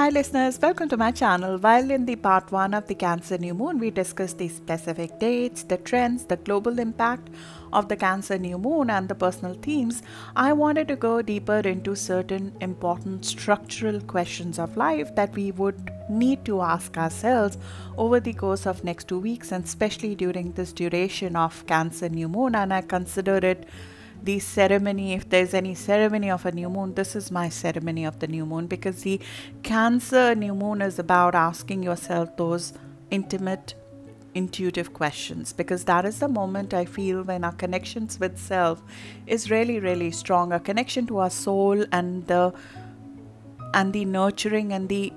Hi listeners, welcome to my channel. While in the part 1 of the Cancer New Moon, we discussed the specific dates, the trends, the global impact of the Cancer New Moon and the personal themes, I wanted to go deeper into certain important structural questions of life that we would need to ask ourselves over the course of next 2 weeks, and especially during this duration of Cancer New Moon. And I consider it the ceremony, if there's any ceremony of a new moon, this is my ceremony of the new moon, because the Cancer new moon is about asking yourself those intimate, intuitive questions, because that is the moment I feel when our connections with self is really strong. A connection to our soul and the nurturing and the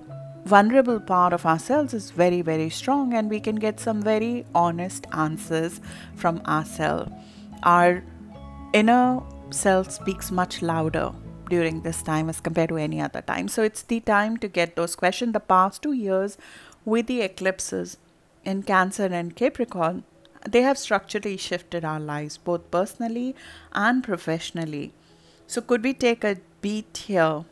vulnerable part of ourselves is very strong, and we can get some very honest answers from ourselves. Our inner self speaks much louder during this time as compared to any other time. So it's the time to get those questions. The past 2 years with the eclipses in Cancer and Capricorn, they have structurally shifted our lives, both personally and professionally. So could we take a beat here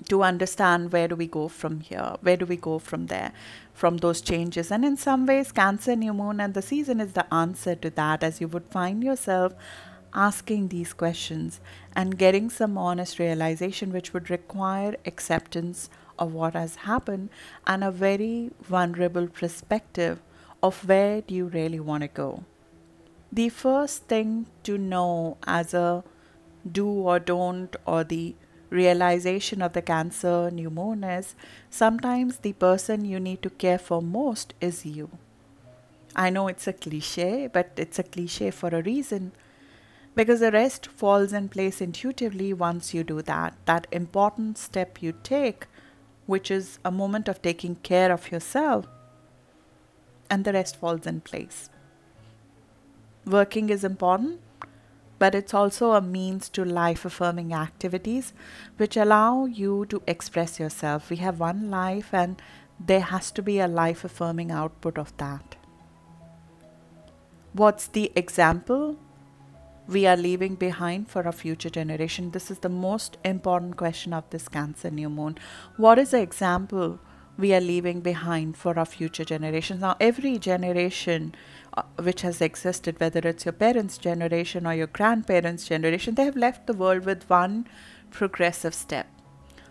to understand where do we go from here, where do we go from there, from those changes? And in some ways, Cancer New Moon and the season is the answer to that, as you would find yourself asking these questions and getting some honest realization, which would require acceptance of what has happened and a very vulnerable perspective of where do you really want to go. The first thing to know as a do or don't, or the realization of the Cancer New Moon, is sometimes the person you need to care for most is you. I know it's a cliche, but it's a cliche for a reason, because the rest falls in place intuitively once you do that. That important step you take, which is a moment of taking care of yourself, and the rest falls in place. Working is important, but it's also a means to life-affirming activities which allow you to express yourself. We have one life, and there has to be a life-affirming output of that. What's the example we are leaving behind for our future generation? This is the most important question of this Cancer New Moon. What is the example we are leaving behind for our future generations? Now, every generation which has existed, whether it's your parents' generation or your grandparents' generation, they have left the world with one progressive step.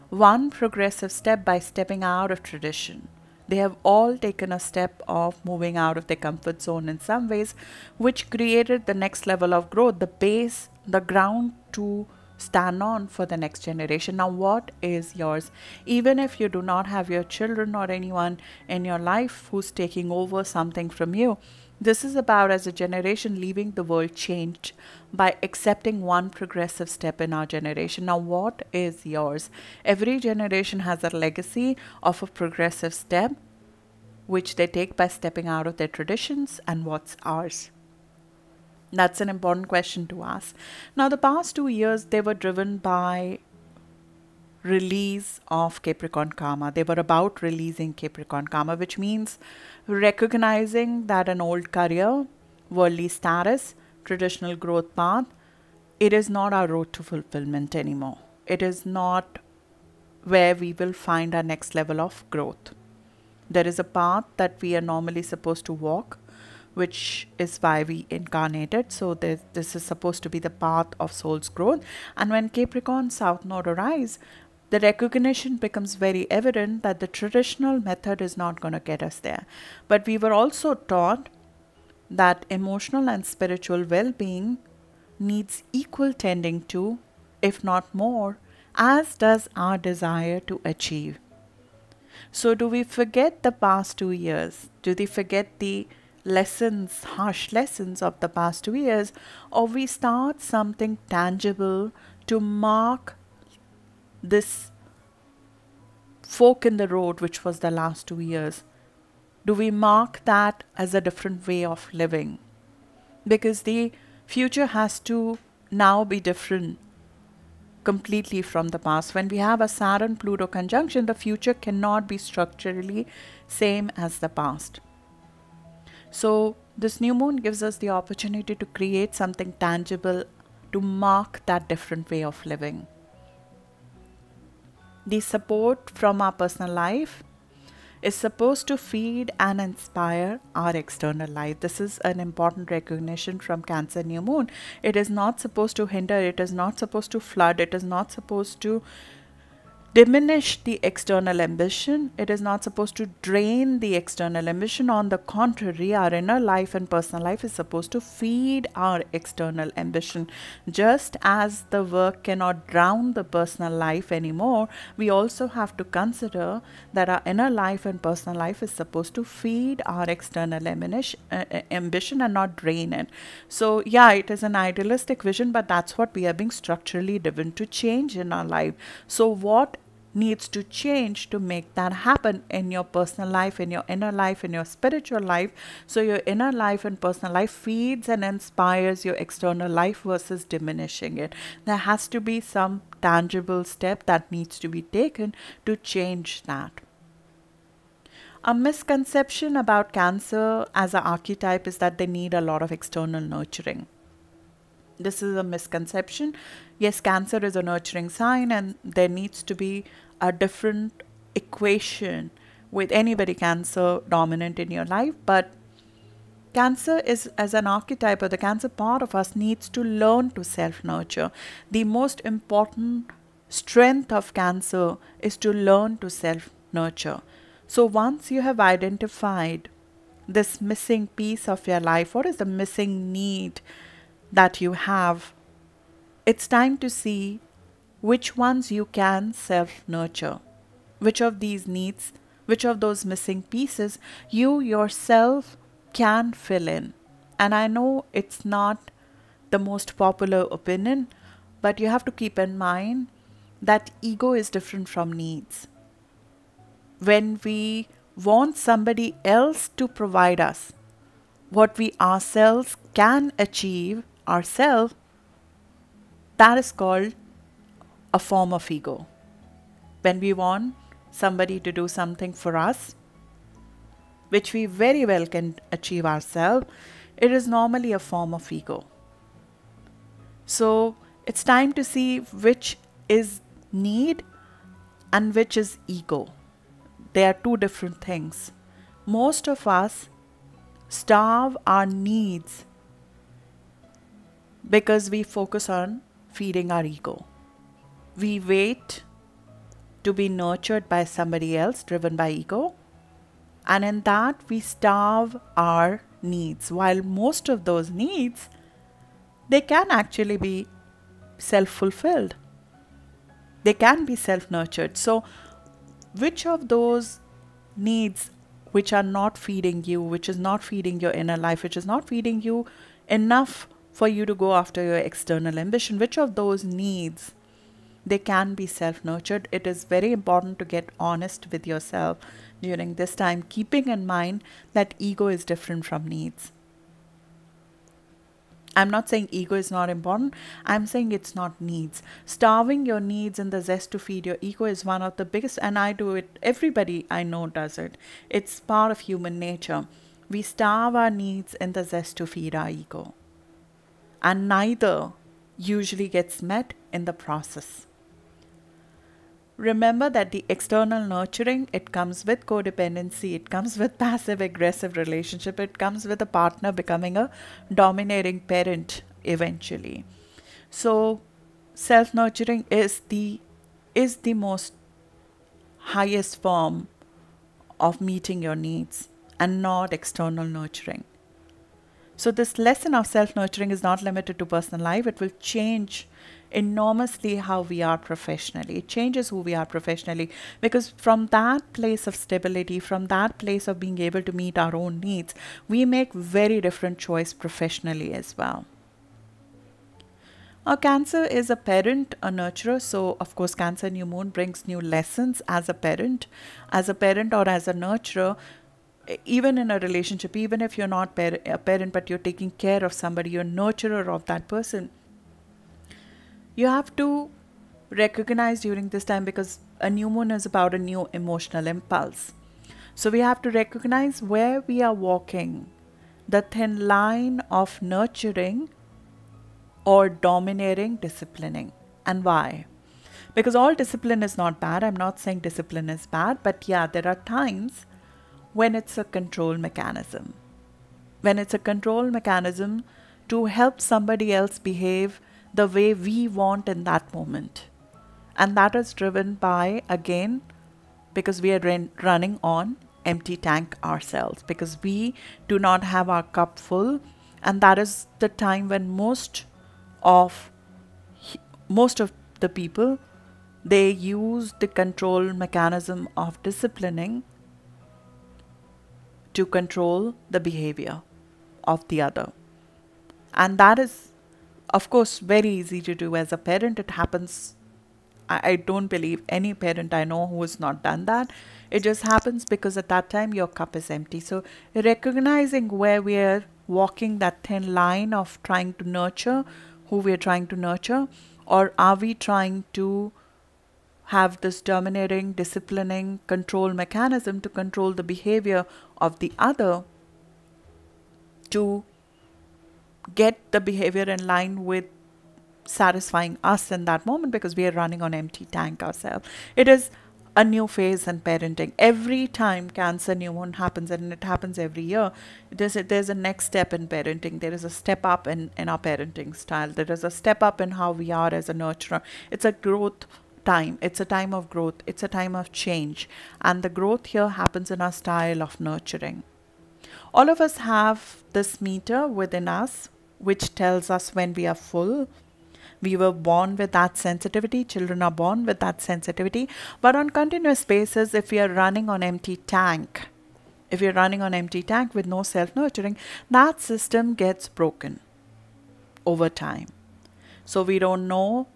One progressive step by stepping out of tradition. They have all taken a step of moving out of their comfort zone in some ways, which created the next level of growth, the base, the ground to stand on for the next generation. Now, what is yours? Even if you do not have your children or anyone in your life who's taking over something from you, this is about, as a generation, leaving the world changed by accepting one progressive step in our generation. Now, what is yours? Every generation has a legacy of a progressive step which they take by stepping out of their traditions, and what's ours? That's an important question to ask. Now, the past 2 years, they were driven by release of Capricorn karma. They were about releasing Capricorn karma, which means recognizing that an old career, worldly status, traditional growth path, it is not our road to fulfillment anymore. It is not where we will find our next level of growth. There is a path that we are normally supposed to walk, which is why we incarnated. So this is supposed to be the path of soul's growth. And when Capricorn South Node arrives, the recognition becomes very evident that the traditional method is not going to get us there. But we were also taught that emotional and spiritual well-being needs equal tending to, if not more, as does our desire to achieve. So do we forget the past 2 years? Do we forget the lessons, harsh lessons of the past 2 years? Or we start something tangible to mark this fork in the road, which was the last 2 years? Do we mark that as a different way of living? Because the future has to now be different completely from the past. When we have a Saturn-Pluto conjunction, the future cannot be structurally same as the past. So this new moon gives us the opportunity to create something tangible to mark that different way of living. The support from our personal life is supposed to feed and inspire our external life. This is an important recognition from Cancer new moon. It is not supposed to hinder, it is not supposed to flood, it is not supposed to diminish the external ambition. It is not supposed to drain the external ambition. On the contrary, our inner life and personal life is supposed to feed our external ambition. Just as the work cannot drown the personal life anymore, we also have to consider that our inner life and personal life is supposed to feed our external ambition and not drain it. So yeah, it is an idealistic vision, but that's what we are being structurally driven to change in our life. So what needs to change to make that happen in your personal life, in your inner life, in your spiritual life? So your inner life and personal life feeds and inspires your external life versus diminishing it. There has to be some tangible step that needs to be taken to change that. A misconception about Cancer as an archetype is that they need a lot of external nurturing. This is a misconception. Yes, Cancer is a nurturing sign, and there needs to be a different equation with anybody Cancer dominant in your life. But Cancer is, as an archetype, or the Cancer part of us, needs to learn to self-nurture. The most important strength of Cancer is to learn to self-nurture. So once you have identified this missing piece of your life, what is the missing need that you have, it's time to see which ones you can self-nurture. Which of these needs, which of those missing pieces you yourself can fill in. And I know it's not the most popular opinion, but you have to keep in mind that ego is different from needs. When we want somebody else to provide us what we ourselves can achieve ourselves, that is called a form of ego. When we want somebody to do something for us, which we very well can achieve ourselves, it is normally a form of ego. So it's time to see which is need and which is ego. They are two different things. Most of us starve our needs because we focus on feeding our ego. We wait to be nurtured by somebody else, driven by ego. And in that, we starve our needs. While most of those needs, they can actually be self-fulfilled. They can be self-nurtured. So which of those needs which are not feeding you, which is not feeding your inner life, which is not feeding you enough for you to go after your external ambition, which of those needs, they can be self-nurtured? It is very important to get honest with yourself during this time, keeping in mind that ego is different from needs. I'm not saying ego is not important. I'm saying it's not needs. Starving your needs in the zest to feed your ego is one of the biggest, and I do it, everybody I know does it. It's part of human nature. We starve our needs in the zest to feed our ego. And neither usually gets met in the process. Remember that the external nurturing, it comes with codependency, it comes with passive-aggressive relationship, it comes with a partner becoming a dominating parent eventually. So self-nurturing is the most highest form of meeting your needs and not external nurturing. So this lesson of self-nurturing is not limited to personal life. It will change enormously how we are professionally. It changes who we are professionally, because from that place of stability, from that place of being able to meet our own needs, we make very different choice professionally as well. Cancer is a parent, a nurturer. So of course, Cancer new moon brings new lessons as a parent or as a nurturer. Even in a relationship, even if you're not a parent, but you're taking care of somebody, you're a nurturer of that person, you have to recognize during this time, because a new moon is about a new emotional impulse. So we have to recognize where we are walking the thin line of nurturing or domineering, disciplining, and why. Because all discipline is not bad. I'm not saying discipline is bad, but yeah, there are times when it's a control mechanism. When it's a control mechanism to help somebody else behave the way we want in that moment. And that is driven by, again, because we are running on empty tank ourselves, because we do not have our cup full. And that is the time when most of the people, they use the control mechanism of disciplining to control the behavior of the other. And that is, of course, very easy to do as a parent. It happens. I don't believe any parent I know who has not done that. It just happens because at that time your cup is empty. So recognizing where we are walking that thin line of trying to nurture who we are trying to nurture, or are we trying to have this dominating, disciplining control mechanism to control the behavior of the other, to get the behavior in line with satisfying us in that moment, because we are running on empty tank ourselves. It is a new phase in parenting. Every time Cancer new moon happens, and it happens every year, there's a next step in parenting. There is a step up in our parenting style. There is a step up in how we are as a nurturer. It's a growth time. It's a time of growth. It's a time of change. And the growth here happens in our style of nurturing. All of us have this meter within us, which tells us when we are full. We were born with that sensitivity. Children are born with that sensitivity. But on continuous basis, if we are running on empty tank, if you're running on empty tank with no self-nurturing, that system gets broken over time. So we don't know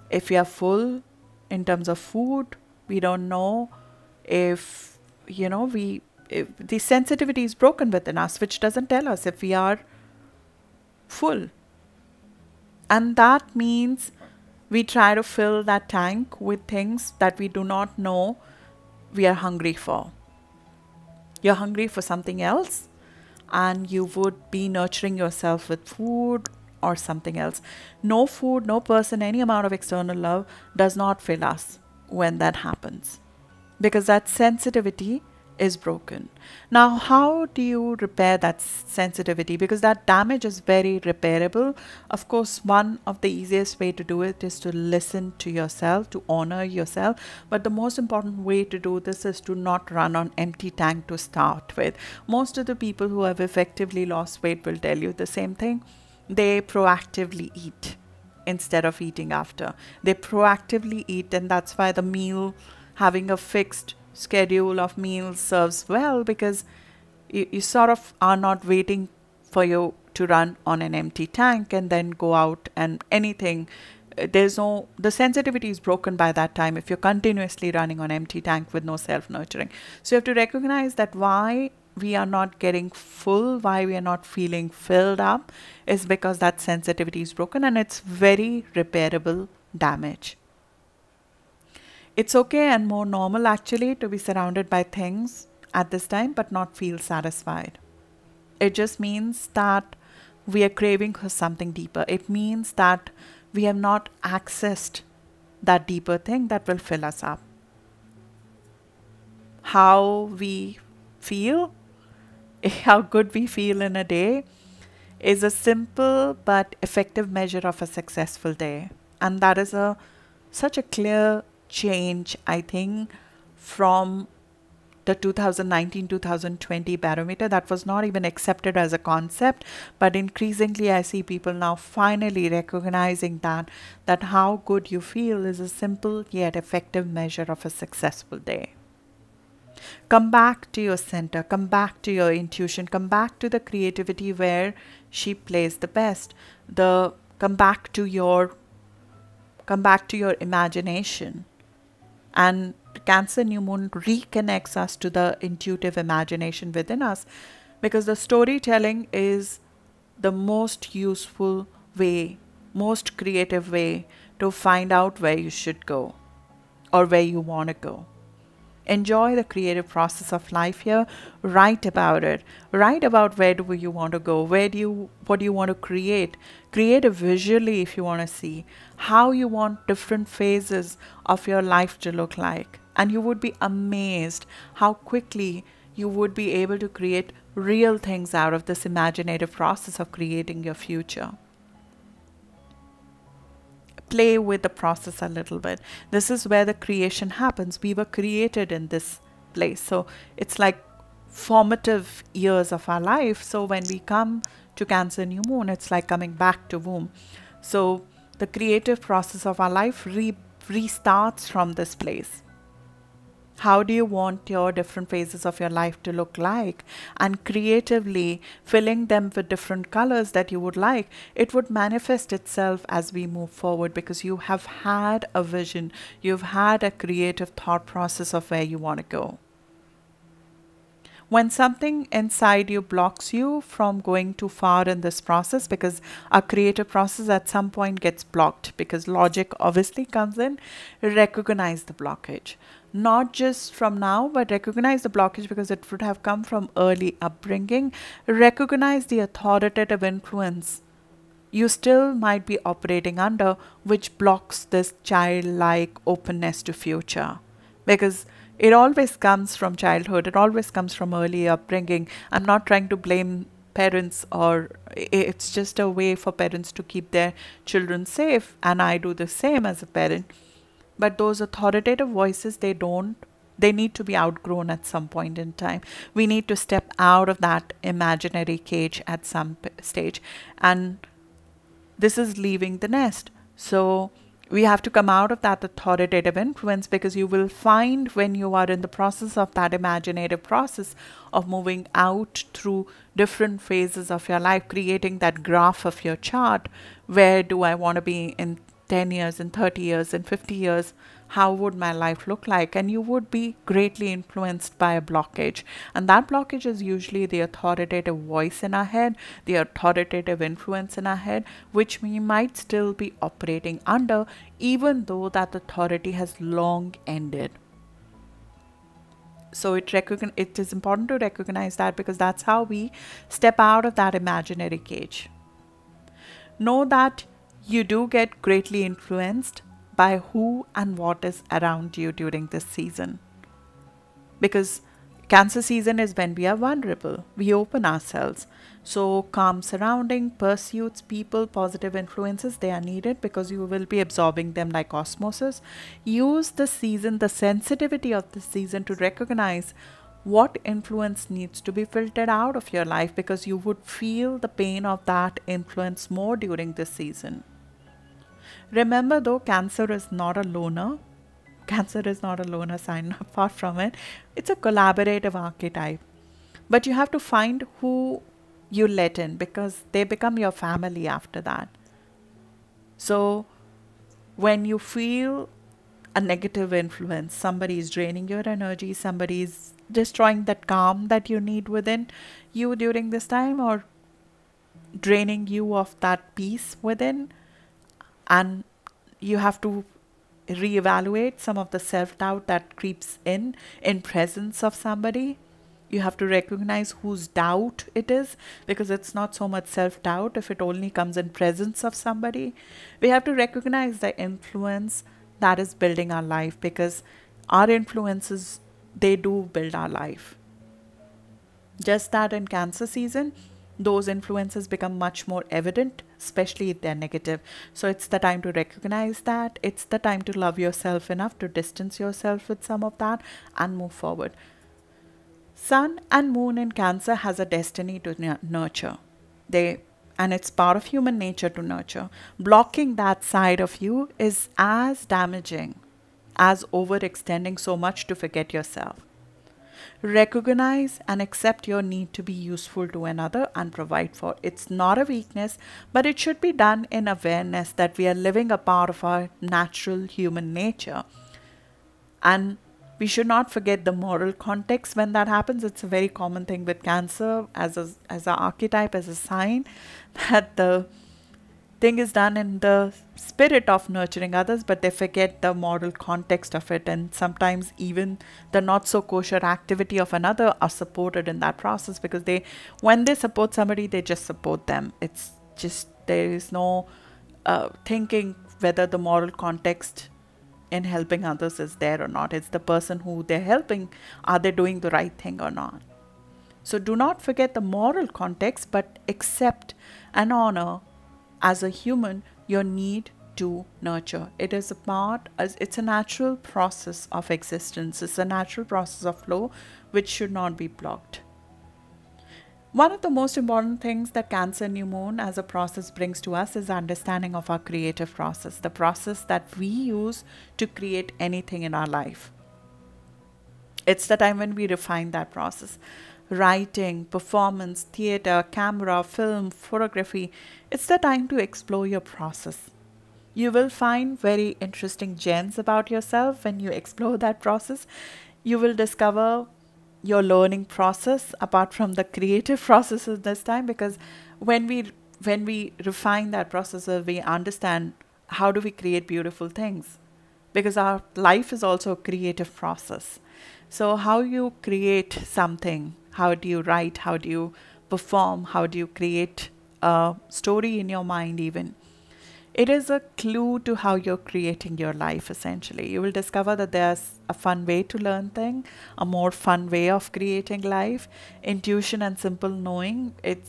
if we are full in terms of food. We don't know if, if the sensitivity is broken within us, which doesn't tell us if we are full. And that means we try to fill that tank with things that we do not know we are hungry for. You're hungry for something else, and you would be nurturing yourself with food or something else. No food, no person, any amount of external love does not fill us when that happens, because that sensitivity is broken. Now, how do you repair that sensitivity? Because that damage is very repairable. Of course, one of the easiest way to do it is to listen to yourself, to honor yourself. But the most important way to do this is to not run on empty tank to start with. Most of the people who have effectively lost weight will tell you the same thing. They proactively eat instead of eating after. They proactively eat, and that's why the meal, having a fixed schedule of meals serves well, because you sort of are not waiting for you to run on an empty tank and then go out and anything. The sensitivity is broken by that time if you're continuously running on empty tank with no self-nurturing. So you have to recognize that why we are not getting full, why we are not feeling filled up, is because that sensitivity is broken, and it's very repairable damage. It's okay and more normal actually to be surrounded by things at this time but not feel satisfied. It just means that we are craving for something deeper. It means that we have not accessed that deeper thing that will fill us up. How we feel, how good we feel in a day, is a simple but effective measure of a successful day. And that is such a clear change, I think, from the 2019-2020 barometer that was not even accepted as a concept. But increasingly I see people now finally recognizing that how good you feel is a simple yet effective measure of a successful day. Come back to your center, come back to your intuition, come back to the creativity where she plays the best. Come back to your imagination. And Cancer new moon reconnects us to the intuitive imagination within us, because the storytelling is the most useful way, most creative way to find out where you should go or where you want to go. Enjoy the creative process of life here. Write about it. Write about where do you want to go, what do you want to create. Create it visually if you want to see how you want different phases of your life to look like. And you would be amazed how quickly you would be able to create real things out of this imaginative process of creating your future. Play with the process a little bit. This is where the creation happens. We were created in this place. So it's like formative years of our life. So when we come to Cancer new moon, it's like coming back to womb. So the creative process of our life restarts from this place. How do you want your different phases of your life to look like? And creatively filling them with different colors that you would like, it would manifest itself as we move forward, because you have had a vision, you've had a creative thought process of where you want to go. When something inside you blocks you from going too far in this process, because a creative process at some point gets blocked because logic obviously comes in, recognize the blockage. Not just from now, but recognize the blockage because it would have come from early upbringing. Recognize the authoritative influence you still might be operating under, which blocks this childlike openness to future. Because it always comes from childhood. It always comes from early upbringing. I'm not trying to blame parents, or it's just a way for parents to keep their children safe. And I do the same as a parent. But those authoritative voices, they need to be outgrown at some point in time. We need to step out of that imaginary cage at some stage. And this is leaving the nest. So we have to come out of that authoritative influence, because you will find when you are in the process of that imaginative process of moving out through different phases of your life, creating that graph of your chart. Where do I want to be in 10 years, in 30 years, in 50 years? How would my life look like? And you would be greatly influenced by a blockage. And that blockage is usually the authoritative voice in our head, the authoritative influence in our head, which we might still be operating under, even though that authority has long ended. So it is important to recognize that, because that's how we step out of that imaginary cage. Know that you do get greatly influenced by who and what is around you during this season. Because Cancer season is when we are vulnerable, we open ourselves. So calm surrounding, pursuits, people, positive influences, they are needed, because you will be absorbing them like osmosis. Use the season, the sensitivity of the season, to recognize what influence needs to be filtered out of your life, because you would feel the pain of that influence more during this season. Remember though, Cancer is not a loner. Cancer is not a loner sign. Apart from it, it's a collaborative archetype. But you have to find who you let in, because they become your family after that. So when you feel a negative influence, somebody is draining your energy, somebody is destroying that calm that you need within you during this time, or draining you of that peace within, and you have to reevaluate some of the self-doubt that creeps in presence of somebody. You have to recognize whose doubt it is, because it's not so much self-doubt if it only comes in presence of somebody. We have to recognize the influence that is building our life, because our influences, they do build our life. Just that in Cancer season, those influences become much more evident, especially if they're negative. So it's the time to recognize that. It's the time to love yourself enough to distance yourself with some of that and move forward. Sun and Moon in Cancer has a destiny to nurture. And it's part of human nature to nurture. Blocking that side of you is as damaging as overextending so much to forget yourself. Recognize and accept your need to be useful to another and provide for. It's not a weakness, but it should be done in awareness that we are living a part of our natural human nature. And we should not forget the moral context when that happens. It's a very common thing with Cancer as an archetype, as a sign, that thing is done in the spirit of nurturing others, but they forget the moral context of it. And sometimes even the not so kosher activity of another are supported in that process, because when they support somebody, they just support them. It's just, there is no thinking whether the moral context in helping others is there or not. It's the person who they're helping, are they doing the right thing or not? So do not forget the moral context, but accept and honor as a human your need to nurture. It is it's a natural process of existence. It's a natural process of flow which should not be blocked. One of the most important things that Cancer New Moon as a process brings to us is understanding of our creative process, the process that we use to create anything in our life. It's the time when we refine that process. Writing, performance, theater, camera, film, photography. It's the time to explore your process. You will find very interesting gems about yourself when you explore that process. You will discover your learning process apart from the creative processes this time, because when we refine that process, we understand how do we create beautiful things, because our life is also a creative process. So how you create something, how do you write, how do you perform, how do you create a story in your mind even. It is a clue to how you're creating your life, essentially. You will discover that there's a fun way to learn things, a more fun way of creating life. Intuition and simple knowing, it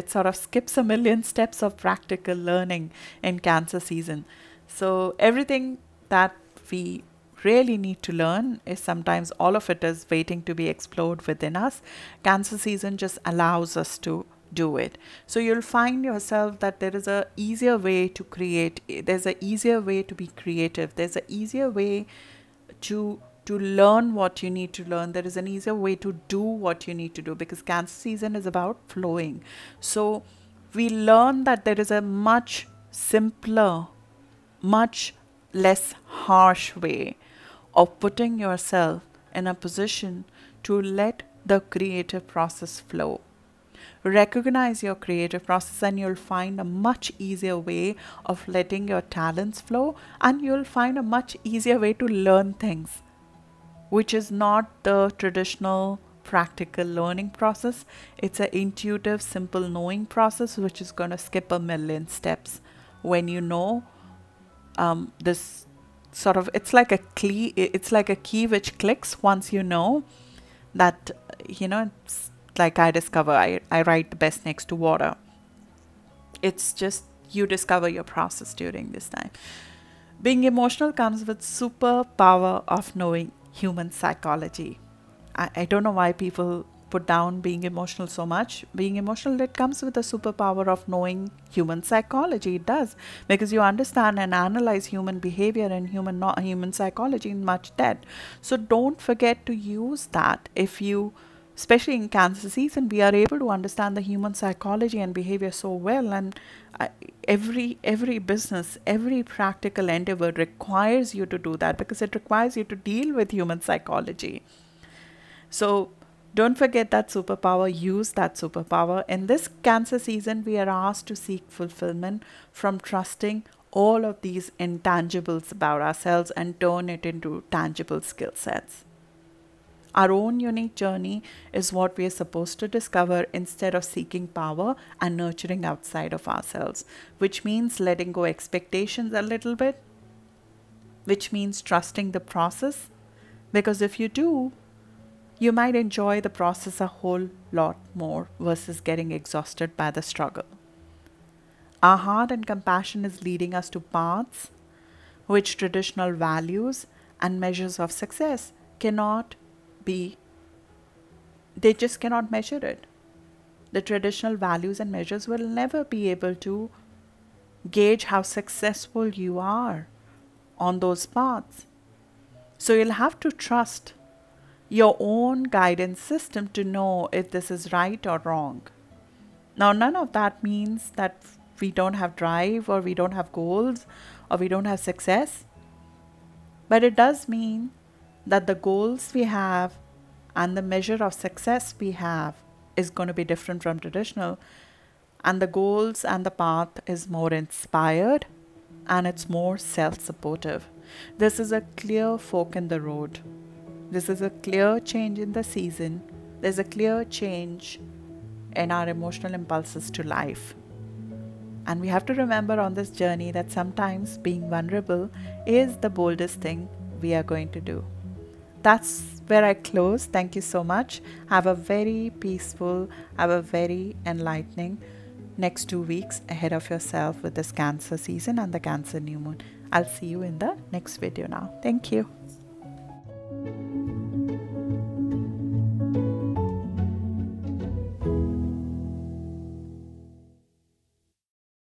sort of skips a million steps of practical learning in Cancer season. So everything that we really need to learn is sometimes all of it is waiting to be explored within us. Cancer season just allows us to do it. So you'll find yourself that there is a easier way to create. There's an easier way to be creative. There's an easier way to learn what you need to learn. There is an easier way to do what you need to do, because Cancer season is about flowing. So we learn that there is a much simpler, much less harsh way of putting yourself in a position to let the creative process flow. Recognize your creative process and you'll find a much easier way of letting your talents flow, and you'll find a much easier way to learn things, which is not the traditional practical learning process. It's an intuitive, simple knowing process, which is going to skip a million steps. When you know this sort of, it's like a key which clicks once you know that, it's like I discover I write the best next to water. It's just you discover your process during this time. Being emotional comes with superpower of knowing human psychology. I don't know why people put down being emotional so much. Being emotional, it comes with the superpower of knowing human psychology. It does, because you understand and analyze human behavior and human psychology in much depth. So don't forget to use that. Especially in Cancer season, we are able to understand the human psychology and behavior so well, and every business, every practical endeavor requires you to do that, because it requires you to deal with human psychology. So don't forget that superpower. Use that superpower. In this Cancer season, we are asked to seek fulfillment from trusting all of these intangibles about ourselves and turn it into tangible skill sets. Our own unique journey is what we are supposed to discover instead of seeking power and nurturing outside of ourselves, which means letting go expectations a little bit, which means trusting the process, because if you do, you might enjoy the process a whole lot more versus getting exhausted by the struggle. Our heart and compassion is leading us to paths which traditional values and measures of success they just cannot measure it. The traditional values and measures will never be able to gauge how successful you are on those paths. So you'll have to trust your own guidance system to know if this is right or wrong. Now, none of that means that we don't have drive or we don't have goals or we don't have success. But it does mean that the goals we have and the measure of success we have is going to be different from traditional. and the goals and the path is more inspired and it's more self-supportive. This is a clear fork in the road. This is a clear change in the season. There's a clear change in our emotional impulses to life. And we have to remember on this journey that sometimes being vulnerable is the boldest thing we are going to do. That's where I close. Thank you so much. Have a very peaceful, have a very enlightening next 2 weeks ahead of yourself with this Cancer season and the Cancer new moon. I'll see you in the next video now. Thank you.